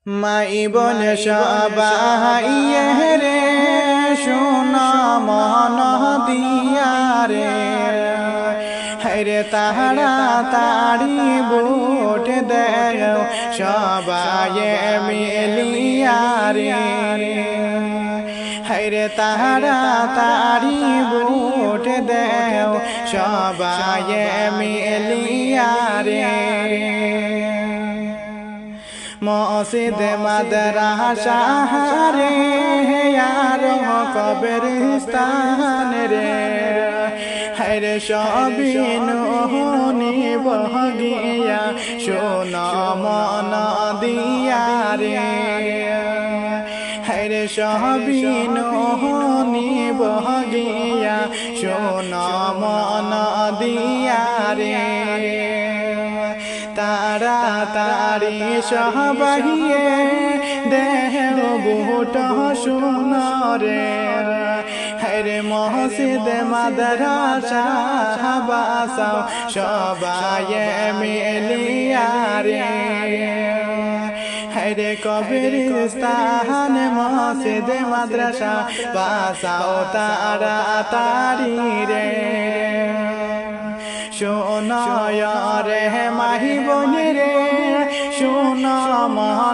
মাই বোন সবাই রে শোনা মন দিয়া রে হরে তাহারা তাড়ি বুট দেও সবাই মিলিয়া রে হরে তাহারা তাড়ি বুট দেও সবাই মিলিয়া রে মসজিদ মাদ্রাসা রে আর কবরস্থান রে হরে সবিনু বহিয়া শোন মন দিয়া রে হরে সবিনু বহিয়া শোন মন দিয়া রে তারা তারি সবাইয়ে দেহ বুট সুনরে হরে মসজিদ মাদ্রাসা বাসাও সবাই মিলিয়া রে হরে কবরস্থান মসজিদ মাদ্রাসা বাসাও তারা তারি রে শোন রে মাহি বোন রে শোন মন